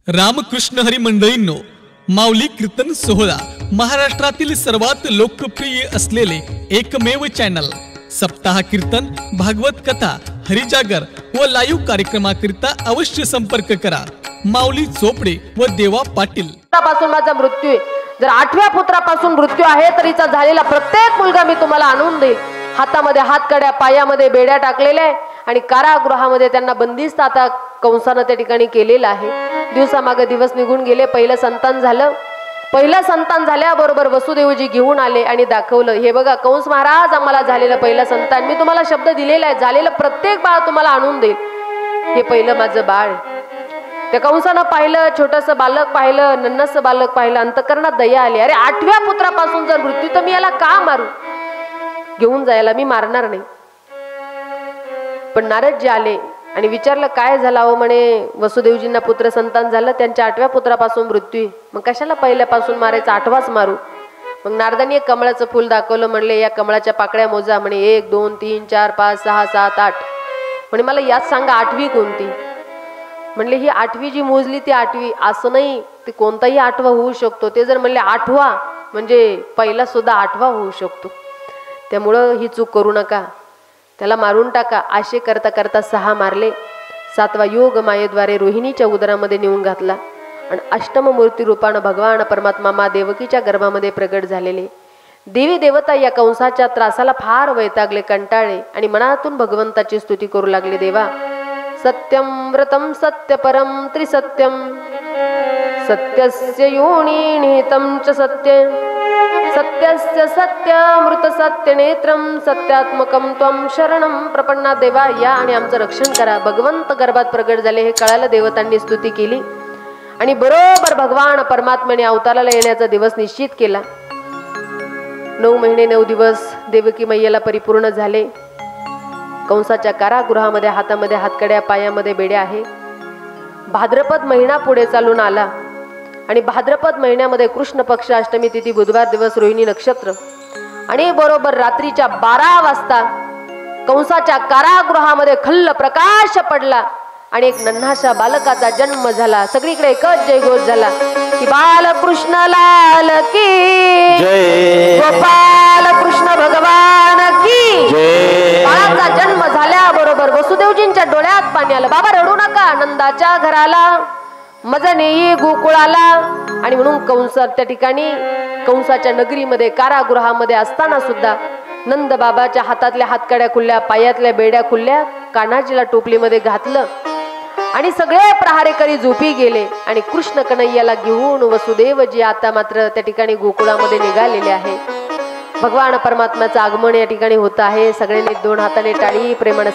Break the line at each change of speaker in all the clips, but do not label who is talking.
रामकृष्ण हरी मंडळींनो, माऊली कीर्तन सोहळा महाराष्ट्रातील सर्वात लोकप्रिय असलेले एकमेव चॅनल सप्ताह कीर्तन, भागवत कथा, हरिजागर व लाईव्ह कार्यक्रमाकरिता अवश्य संपर्क करा. माऊली चोपडे व देवा पाटील.
पासून माझा मृत्यू आहे. जर 8व्या पुत्रापासून मृत्यू आहे तरीचा झालेला प्रत्येक मुलगा मी तुम्हाला आणून देईल. हातामध्ये हातकड्या, पायामध्ये बेड्या टाकलेल्या आहे आणि कारागृहामध्ये त्यांना बंदिस्त आता कंसानं त्या ठिकाणी केलेलं आहे. दिवसामागे दिवस निघून गेले. पहिलं संतान झालं. पहिलं संतान झाल्याबरोबर वसुदेवजी घेऊन आले आणि दाखवलं, हे बघा कंस महाराज, आम्हाला झालेलं पहिलं संतान. मी तुम्हाला शब्द दिलेला आहे, झालेलं प्रत्येक बाळ तुम्हाला आणून देईल. हे पहिलं माझं बाळ. त्या कंसानं पाहिलं, छोटस बालक पाहिलं, नन्नस बालक पाहिलं, अंतकरणात दया आली. अरे 8व्या पुत्रापासून जर मृत्यू, तर मी याला का मारू? घेऊन जायला मी मारणार नाही. पण नारद जे आले आणि विचारलं, काय झालं? हो म्हणे, वसुदेवजींना पुत्र संतान झालं, त्यांच्या 8व्या पुत्रापासून मृत्यू. मग कशाला पहिल्यापासून मारायचा, 8वाच मारू? मग नारदांनी एक कमळाचं फूल दाखवलं. म्हणले, या कमळाच्या पाकळ्या मोजा. म्हणे 1 2 3 4 5 6 7 8. म्हणे मला याच सांगा 8वी कोणती? म्हणले ही 8वी जी मोजली ती 8वी. असं नाही, ते कोणताही 8वा होऊ शकतो. ते जर म्हणले 8वा म्हणजे पहिला सुद्धा 8वा होऊ शकतो. त्यामुळं ही चूक करू नका, त्याला मारून टाका. असे करता करता 6 मारले. 7वा योग मायेद्वारे रोहिणीच्या उदरामध्ये नेऊन घातला आणि अष्टम मूर्ती रूपानं भगवान परमात्मा मा देवकीच्या गर्भामध्ये प्रगट झालेले. देवी देवता या कंसाच्या त्रासाला फार वैतागले, कंटाळले आणि मनातून भगवंताची स्तुती करू लागले. देवा, सत्यम व्रतम सत्यपरम त्रिसत्यम, सत्यस्य योनी निहितं च सत्य, सत्यस्य सत्यामृत सत्य नेत्रम, सत्यात्मकम त्वं शरणम प्रपन्ना. देवा, या आणि आमचं रक्षण करा. भगवंत गर्भात प्रगट झाले हे कळालं. देवतांनी स्तुती केली आणि बरोबर भगवान परमात्म्याने अवताराला येण्याचा दिवस निश्चित केला. 9 महिने 9 दिवस देवकी मैयाला परिपूर्ण झाले. कंसाच्या कारागृहामध्ये हातामध्ये हातकड्या, पायामध्ये बेड्या आहे. भाद्रपद महिना पुढे चालून आला आणि भाद्रपद महिन्यामध्ये कृष्ण पक्ष अष्टमी तिथी बुधवार दिवस रोहिणी नक्षत्र आणि बरोबर रात्रीच्या 12 वाजता कंसाच्या कारागृहामध्ये खल्ल प्रकाश पडला आणि एक नन्हाशा बालकाचा जन्म झाला. सगळीकडे एकच जयघोष झाला की बालकृष्ण लाल की जय, गोपाल कृष्ण भगवान की जय. बाळाचा जन्म झाल्याबरोबर वसुदेवजींच्या डोळ्यात पाणी आलं. बाबा रडू नका, आनंदाच्या घराला मज नेई गोकुळाला. आणि म्हणून कंस त्या ठिकाणी कंसाच्या नगरीमध्ये कारागृहामध्ये असताना सुद्धा नंद बाबाच्या हातातल्या हातकड्या खुलल्या, पायातल्या बेड्या खुलल्या, कान्हाजीला टोपलीमध्ये घातलं आणि सगळे प्रहारेकरी झोपी गेले. आणि कृष्ण कन्हैयाला घेऊन वसुदेवजी आता मात्र त्या ठिकाणी गोकुळामध्ये निघालेले आहे. भगवान परमात्म्याचं आगमन या ठिकाणी होत आहे. सगळ्यांनी 2 हाताने टाळी प्रेमाने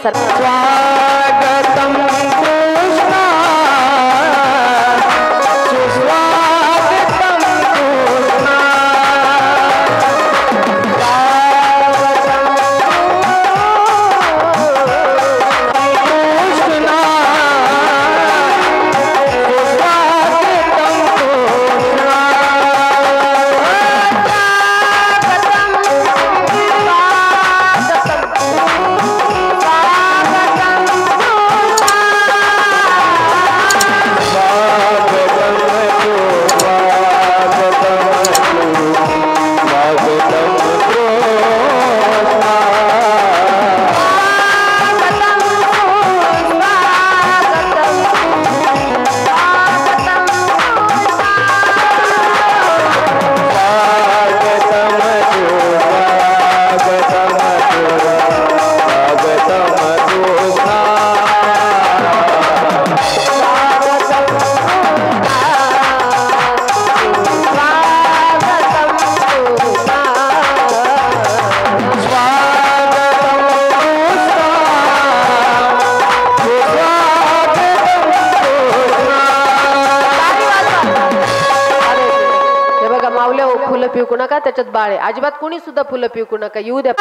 फुलं पिकू नका, त्याच्यात बाळ आहे. अजिबात कोणी सुद्धा फुलं पिकू नका. येऊ द्या.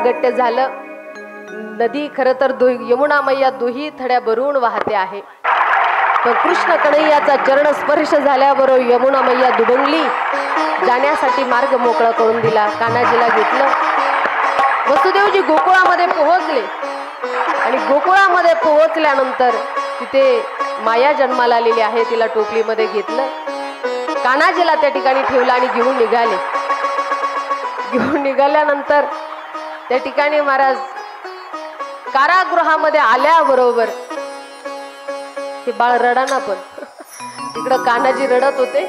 प्रागट्य झालं. नदी खर तर यमुना मैया दुही थड्या भरून वाहते आहे, पण कृष्ण कन्हैयाचा चरण स्पर्श झाल्याबरोबर यमुना मैया दुबंगली. जाण्यासाठी मार्ग मोकळा करून दिला. कान्हाजीला घेतलं. वसुदेवजी गोकुळामध्ये पोहोचले आणि गोकुळामध्ये पोहोचल्यानंतर तिथे माया जन्माला आलेली आहे. तिला टोपलीमध्ये घेतलं. कान्हाजीला त्या ठिकाणी ठेवलं आणि घेऊन निघाले. घेऊन निघाल्यानंतर त्या ठिकाणी महाराज कारागृहामध्ये आल्याबरोबर हे बाळ रडाना, पण तिकडं कान्हाजी रडत होते.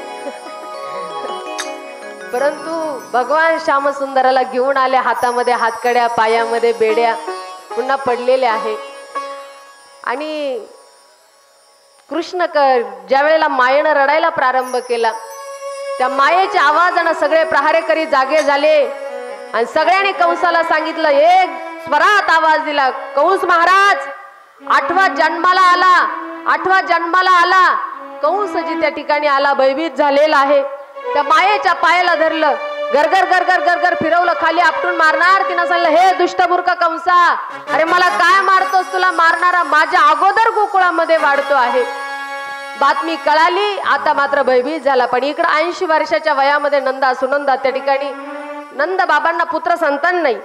परंतु भगवान श्यामसुंदराला घेऊन आले. हातामध्ये हातकड्या, पायामध्ये बेड्या पुन्हा पडलेल्या आहे. आणि कृष्ण ज्या वेळेला मायेनं रडायला प्रारंभ केला, त्या मायेच्या आवाजानं सगळे प्रहारेकरी जागे झाले आणि सगळ्यांनी कंसाला सांगितलं. एक स्वरात आवाज दिला, कंस महाराज 8व्या जन्माला आला, 8व्या जन्माला आला. कंस जी त्या ठिकाणी आला भयभीत झालेला आहे. त्या मायेच्या पायाला धरलं, गरगर गरगर गरगर फिरवलं, खाली आपटून मारणार. तिनं सांगितलं, हे दुष्टमूर्ख कंसा, अरे मला काय मारतोस? तुला मारणारा माझ्या अगोदर गोकुळामध्ये वाढतो आहे. बातमी कळाली. आता मात्र भयभीत झाला. पण इकडं 80 वर्षाच्या वयामध्ये नंदा सुनंदा त्या ठिकाणी नंद बाबांना पुत्र संतान नाही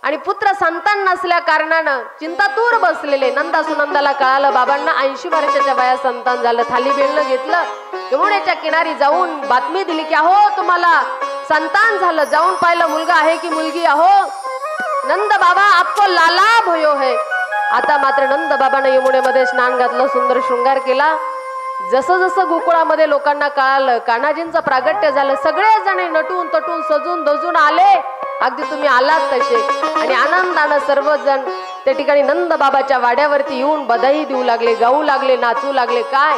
आणि पुत्र संतान नसल्या कारणानं चिंतातूर बसलेले. नंदा सुनंदाला कळालं बाबांना 80 वर्षाच्या वयात संतान झालं. थाली बेलनं घेतलं, यमुनेच्या किनारी जाऊन बातमी दिली की अहो तुम्हाला संतान झालं. जाऊन पाहिलं मुलगा आहे की मुलगी. अहो नंद बाबा आपको लाला भयो है. आता मात्र नंद बाबांना यमुनेमध्ये स्नान घातलं, सुंदर शृंगार केला. जसं जसं गोकुळामध्ये लोकांना कळालं, कान्हाजींचं प्रागट्य झालं, सगळे जण नटून तटून सजून धजून आले. अगदी तुम्ही आलात तसे. आणि आनंदानं सर्वजण त्या ठिकाणी नंद बाबाच्या वाड्यावरती येऊन बधाई देऊ लागले, गाऊ लागले, नाचू लागले. काय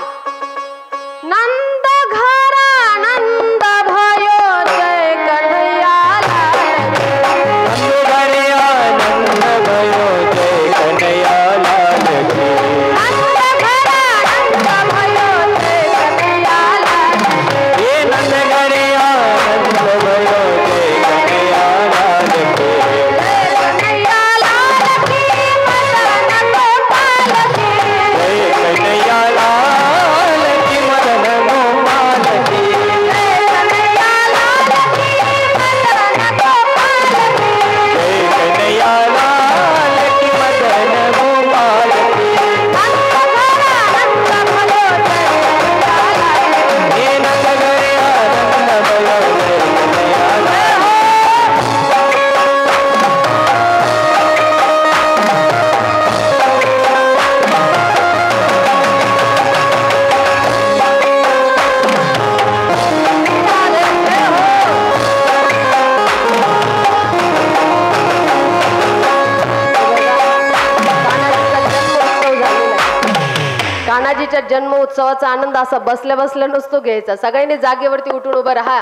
नंद घरा नंद भयो जय कन्हैया लाल की. नंद भयो जय कन्हैया लाल की. नंद घरा नंद भयो जय कन्हैया लाल की. ये नंद घरा नंद भयो जय कन्हैया लाल की. जय कन्हैया लाल की मदन गोपाल की. जय कन्हैया लाल की मदन गोपाल की. जय कन्हैया लाल की मदन गोपाल की. जय कन्हैया लाल की मदन गोपाल की. नंद घरा नंद भयो जय कन्हैया लाल की. ये नंद घरा नंद भयो जय कन्हैया लाल की. कान्हाजीच्या जन्म उत्सवाचा आनंद असा बसल्या बसल्या नसतो घ्यायचा. सगळ्यांनी जागेवरती उठून उभं राहा.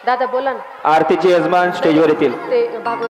दादा बोला ना
आरतीचे यजमान स्टेजवर येतील.
ते भागवत